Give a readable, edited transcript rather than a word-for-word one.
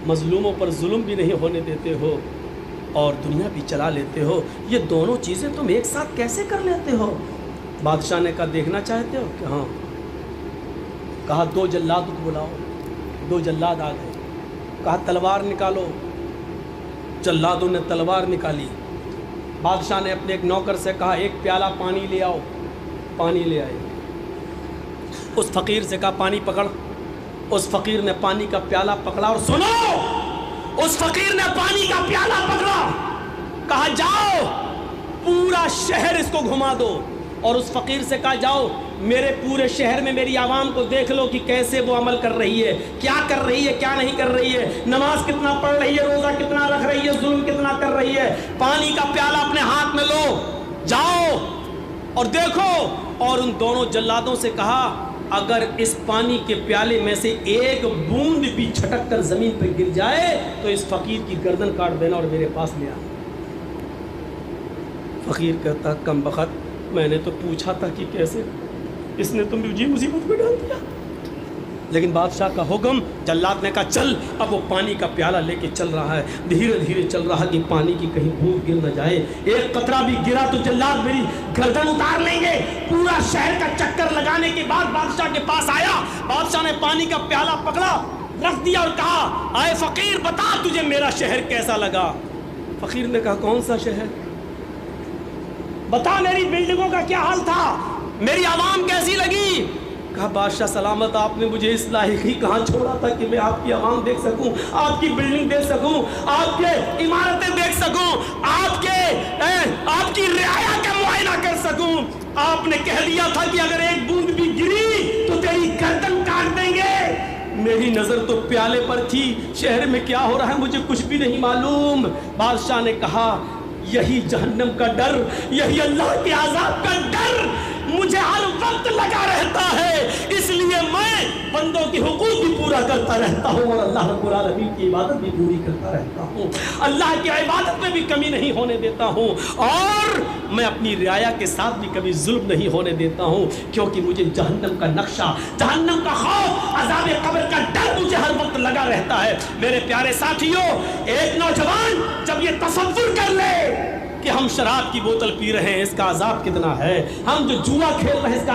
مظلوموں پر ظلم بھی نہیں ہونے دیتے ہو اور دنیا بھی چلا لیتے ہو، یہ دونوں چیزیں تم ایک ساتھ کیسے کر لیتے ہو؟ بادشاہ نے کہا دیکھنا چاہتے ہو کہ ہاں؟ کہا 2 جلاد کو بلاؤ۔ 2 جلاد آ گئے، کہا تلوار نکالو۔ جلادوں نے تلوار نکالی۔ بادشاہ نے اپنے ایک نوکر سے کہا 1 پیالہ پانی لے آؤ۔ پانی لے آئے۔ اس فقیر سے کہا پانی پکڑ۔ اس فقیر نے پانی کا پیالہ پکڑا، اور سنو، اس فقیر نے پانی کا پیالہ پکڑا، کہا جاؤ پورا شہر اس کو گھما دو، اور اس فقیر سے کہا جاؤ میرے پورے شہر میں میری عوام کو دیکھ لو کہ کیسے وہ عمل کر رہی ہے، کیا کر رہی ہے، کیا نہیں کر رہی ہے، نماز کتنا پڑھ رہی ہے، روزہ کتنا رکھ رہی ہے، ظلم کتنا کر رہی ہے۔ پانی کا پیالہ اپنے ہاتھ میں لو، جاؤ اور دیکھو۔ اور ان دونوں جلادوں سے کہا اگر اس پانی کے پیالے میں سے 1 بوند بھی چھٹک کر زمین پہ گر جائے تو اس فقیر کی گردن کاٹ دینا اور میرے پاس لے آنا۔ فقیر کہتا کم بخت، میں نے تو پوچھا تھا کہ کیسے، اس نے تو مجھے مصیبت میں ڈال دیا۔ لیکن بادشاہ کا حکم، جلاد نے کہا چل۔ اب وہ پانی کا پیالہ لے کے چل رہا ہے، دھیرے دھیرے چل رہا کہ پانی کی کہیں بوند گر نہ جائے، 1 قطرہ بھی گرا تو جلاد میری گردن اتار لیں گے۔ پورا شہر کا چکر لگانے کے بعد بادشاہ کے پاس آیا۔ بادشاہ نے پانی کا پیالہ پکڑا، رکھ دیا اور کہا اے فقیر بتا تجھے میرا شہر کیسا لگا؟ فقیر نے کہا کون سا شہر؟ بتا میری بلڈنگوں کا کیا حال تھا، میری عوام کیسی لگی؟ کہا بادشاہ سلامت، آپ نے مجھے اس لائق ہی کہاں چھوڑا تھا کہ میں آپ کی عوام دیکھ سکوں، آپ کی بلڈنگ دیکھ سکوں، آپ کے عمارتیں دیکھ سکوں، آپ کی رعایا کا معائنہ کر سکوں۔ آپ نے کہہ دیا تھا کہ اگر 1 بوند بھی گری تو تیری گردن کاٹ دیں گے۔ میری نظر تو پیالے پر تھی، شہر میں کیا ہو رہا ہے مجھے کچھ بھی نہیں معلوم۔ بادشاہ نے کہا یہی جہنم کا ڈر، یہی اللہ کے عذاب کا ڈر مجھے ہر وقت لگا رہتا ہے، اس لیے میں بندوں کی حقوق بھی پورا کرتا رہتا ہوں اور اللہ رب العالمین کی عبادت بھی پوری کرتا رہتا ہوں، اللہ کی عبادت میں بھی کمی نہیں ہونے دیتا ہوں، اور میں اپنی رعایا کے ساتھ بھی کبھی ظلم نہیں ہونے دیتا ہوں، کیونکہ مجھے جہنم کا نقشہ، جہنم کا خوف، عذاب قبر کا ڈر مجھے ہر وقت لگا رہتا ہے۔ میرے پیارے ساتھیوں، ایک نوجوان جب یہ تصور کر لے کہ ہم شراب کی بوتل پی رہے ہیں اس کا عذاب کتنا ہے، ہم جو جوا کھیل رہے ہیں اس کا